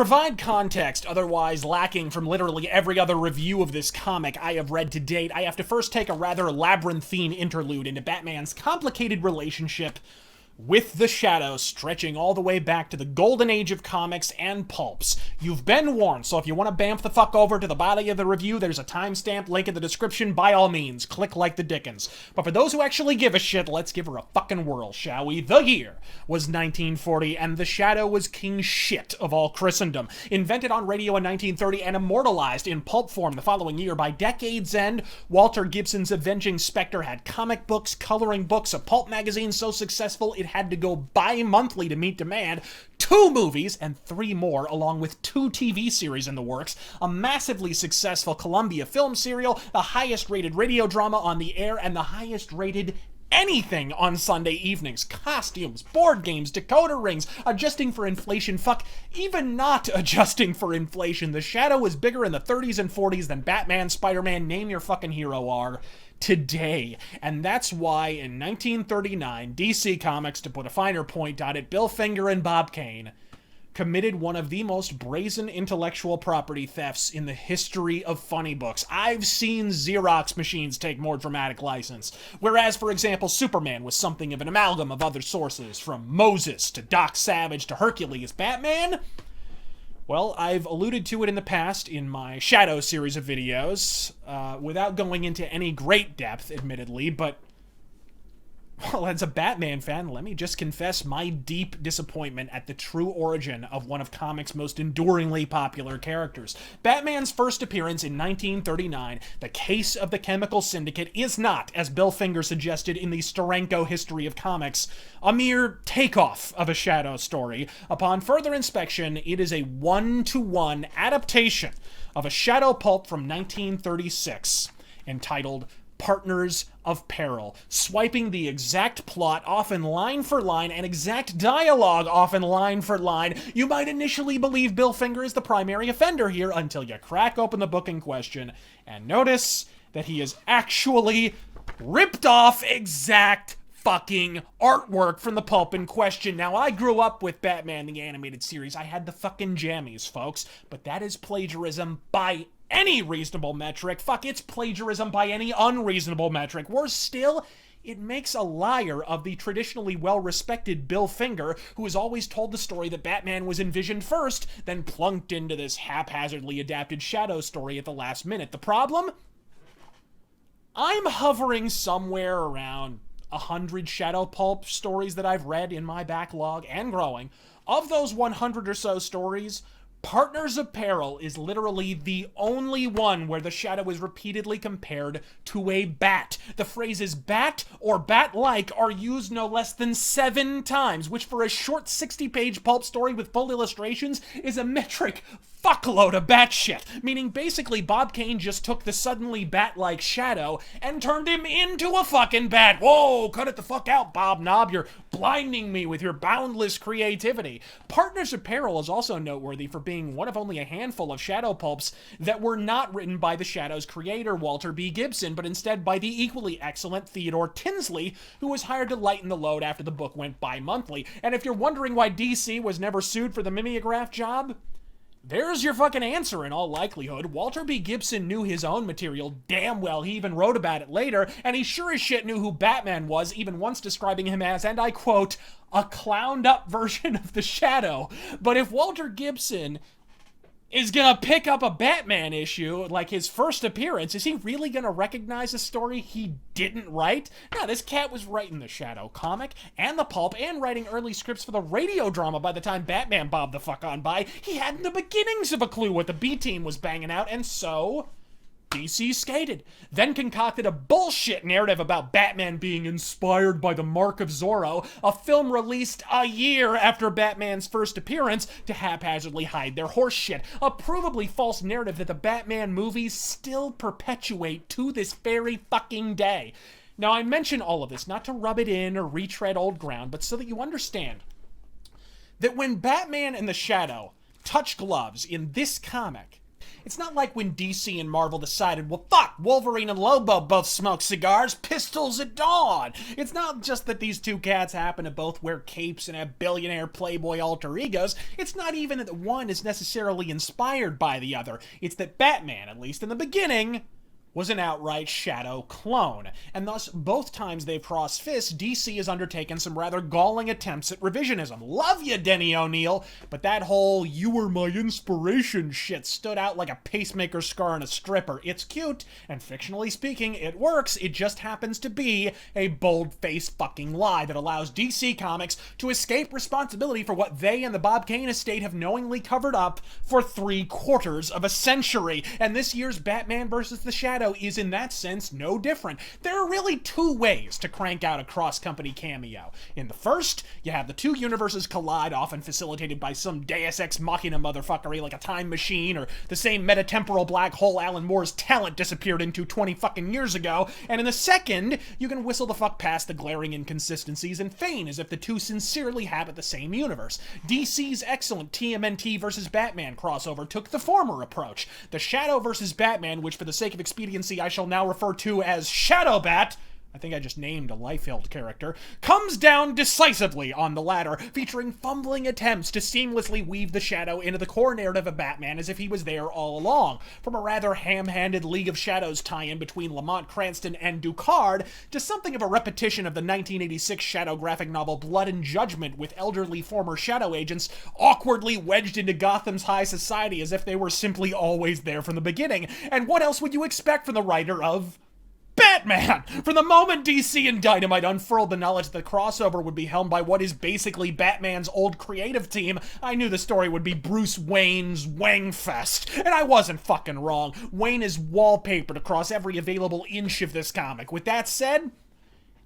provide context otherwise lacking from literally every other review of this comic I have read to date, I have to first take a rather labyrinthine interlude into Batman's complicated relationship with the Shadow, stretching all the way back to the golden age of comics and pulps. You've been warned, so if you want to bamf the fuck over to the body of the review, there's a timestamp link in the description. By all means, click like the Dickens. But for those who actually give a shit, let's give her a fucking whirl, shall we? The year was 1940, and the Shadow was king shit of all Christendom. Invented on radio in 1930 and immortalized in pulp form the following year, by decade's end, Walter Gibson's Avenging Spectre had comic books, coloring books, a pulp magazine so successful it had to go bi-monthly to meet demand, 2 movies and 3 more, along with 2 TV series in the works, a massively successful Columbia film serial, the highest rated radio drama on the air, and the highest rated anything on Sunday evenings. Costumes, board games, decoder rings, adjusting for inflation. Fuck, even not adjusting for inflation, the Shadow was bigger in the 30s and 40s than Batman, Spider-Man, name your fucking hero are today. And that's why in 1939, DC Comics, to put a finer point on it, Bill Finger and Bob Kane committed one of the most brazen intellectual property thefts in the history of funny books. I've seen Xerox machines take more dramatic license. Whereas, for example, Superman was something of an amalgam of other sources, from Moses to Doc Savage to Hercules. Batman? Well, I've alluded to it in the past in my Shadow series of videos, without going into any great depth, admittedly, but, well, as a Batman fan, let me just confess my deep disappointment at the true origin of one of comics' most enduringly popular characters. Batman's first appearance in 1939, The Case of the Chemical Syndicate, is not, as Bill Finger suggested in the Steranko History of Comics, a mere takeoff of a Shadow story. Upon further inspection, it is a one-to-one adaptation of a Shadow pulp from 1936, entitled Partners of Peril, swiping the exact plot, often line for line, and exact dialogue, often line for line. You might initially believe Bill Finger is the primary offender here until you crack open the book in question and notice that he is actually ripped off exact fucking artwork from the pulp in question. Now, I grew up with Batman the Animated Series. I had the fucking jammies, folks, but that is plagiarism by any reasonable metric. Fuck, it's plagiarism by any unreasonable metric. Worse still, it makes a liar of the traditionally well-respected Bill Finger, who has always told the story that Batman was envisioned first, then plunked into this haphazardly adapted Shadow story at the last minute. The problem? I'm hovering somewhere around 100 Shadow pulp stories that I've read in my backlog, and growing. Of those 100 or so stories, Partners of Peril is literally the only one where the Shadow is repeatedly compared to a bat. The phrases bat or bat-like are used no less than 7 times, which for a short 60-page pulp story with full illustrations is a metric fuckload of bat shit. Meaning basically Bob Kane just took the suddenly bat-like Shadow and turned him into a fucking bat. Whoa, cut it the fuck out, Bob Knob. You're blinding me with your boundless creativity. Partners of Peril is also noteworthy for being one of only a handful of Shadow pulps that were not written by the Shadow's creator, Walter B. Gibson, but instead by the equally excellent Theodore Tinsley, who was hired to lighten the load after the book went bi-monthly. And if you're wondering why DC was never sued for the mimeograph job, there's your fucking answer in all likelihood. Walter B. Gibson knew his own material damn well. He even wrote about it later, and he sure as shit knew who Batman was, even once describing him as, and I quote, a clowned-up version of the Shadow. But if Walter Gibson is gonna pick up a Batman issue, like his first appearance, is he really gonna recognize a story he didn't write? No, this cat was writing the Shadow comic and the pulp and writing early scripts for the radio drama by the time Batman bobbed the fuck on by. He hadn't the beginnings of a clue what the B-team was banging out, and so DC skated, then concocted a bullshit narrative about Batman being inspired by the Mark of Zorro, a film released a year after Batman's first appearance, to haphazardly hide their horse shit. A provably false narrative that the Batman movies still perpetuate to this very fucking day. Now, I mention all of this not to rub it in or retread old ground, but so that you understand that when Batman and the Shadow touch gloves in this comic, It's not like when DC and Marvel decided, well, fuck, Wolverine and Lobo both smoke cigars, pistols at dawn. It's not just that these two cats happen to both wear capes and have billionaire playboy alter egos. It's not even that one is necessarily inspired by the other. It's that Batman, at least in the beginning, was an outright Shadow clone, and thus both times they've crossed fists, DC has undertaken some rather galling attempts at revisionism. Love you, Denny O'Neil, but that whole "you were my inspiration" shit stood out like a pacemaker scar on a stripper. It's cute, and fictionally speaking, it works. It just happens to be a bold-faced fucking lie that allows DC Comics to escape responsibility for what they and the Bob Kane estate have knowingly covered up for 3/4 of a century. And this year's Batman vs. the Shadow is in that sense no different. There are really two ways to crank out a cross-company cameo. In the first, you have the two universes collide, often facilitated by some Deus Ex Machina motherfuckery like a time machine or the same metatemporal black hole Alan Moore's talent disappeared into 20 fucking years ago. And in the second, you can whistle the fuck past the glaring inconsistencies and feign as if the two sincerely inhabit the same universe. DC's excellent TMNT vs. Batman crossover took the former approach. The Shadow vs. Batman, which for the sake of expediency I shall now refer to as Shadowbat, I think I just named a Liefeld character, comes down decisively on the latter, featuring fumbling attempts to seamlessly weave the Shadow into the core narrative of Batman as if he was there all along. From a rather ham-handed League of Shadows tie-in between Lamont Cranston and Ducard, to something of a repetition of the 1986 Shadow graphic novel Blood and Judgment, with elderly former Shadow agents awkwardly wedged into Gotham's high society as if they were simply always there from the beginning. And what else would you expect from the writer of Batman? From the moment DC and Dynamite unfurled the knowledge that the crossover would be helmed by what is basically Batman's old creative team, I knew the story would be Bruce Wayne's Wangfest. And I wasn't fucking wrong. Wayne is wallpapered across every available inch of this comic. With that said,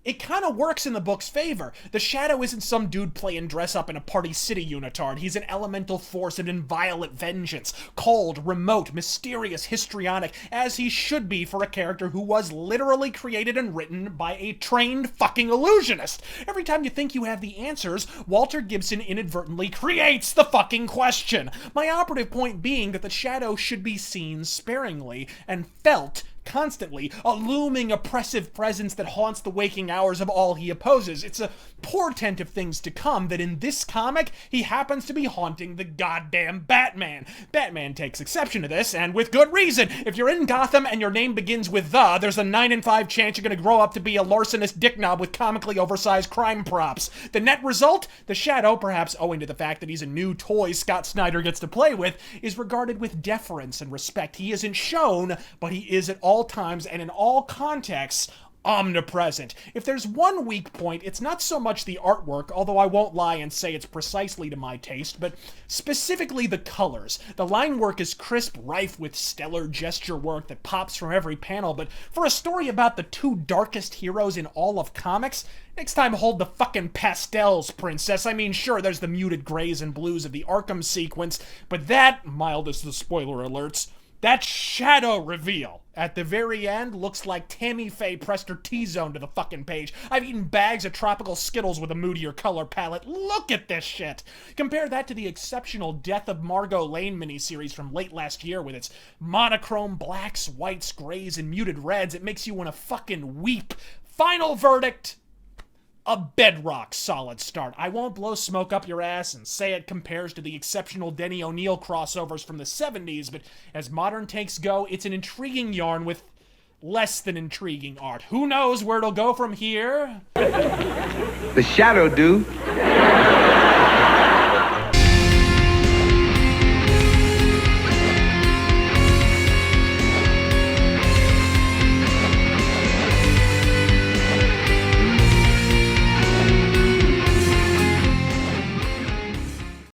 it kind of works in the book's favor. The Shadow isn't some dude playing dress-up in a Party City unitard. He's an elemental force of inviolate vengeance. Cold, remote, mysterious, histrionic, as he should be for a character who was literally created and written by a trained fucking illusionist. Every time you think you have the answers, Walter Gibson inadvertently creates the fucking question. My operative point being that the Shadow should be seen sparingly and felt constantly, a looming oppressive presence that haunts the waking hours of all he opposes. It's a portent of things to come that in this comic, he happens to be haunting the goddamn Batman. Batman takes exception to this, and with good reason. If you're in Gotham and your name begins with "the," there's a 9 in 5 chance you're gonna grow up to be a larcenous dicknob with comically oversized crime props. The net result? The Shadow, perhaps owing to the fact that he's a new toy Scott Snyder gets to play with, is regarded with deference and respect. He isn't shown, but he is at all times and in all contexts omnipresent. If there's one weak point, it's not so much the artwork, although I won't lie and say it's precisely to my taste, but specifically the colors. The line work is crisp, rife with stellar gesture work that pops from every panel, but for a story about the two darkest heroes in all of comics, next time hold the fucking pastels, princess. I mean, sure, there's the muted grays and blues of the Arkham sequence, but that, mild as the spoiler alerts, that Shadow reveal at the very end looks like Tammy Faye pressed her T-zone to the fucking page. I've eaten bags of tropical Skittles with a moodier color palette. Look at this shit! Compare that to the exceptional Death of Margot Lane miniseries from late last year with its monochrome blacks, whites, grays, and muted reds. It makes you want to fucking weep. Final verdict: a bedrock solid start. I won't blow smoke up your ass and say it compares to the exceptional Denny O'Neil crossovers from the 70s, but as modern takes go, it's an intriguing yarn with less than intriguing art. Who knows where it'll go from here? The Shadow, dude.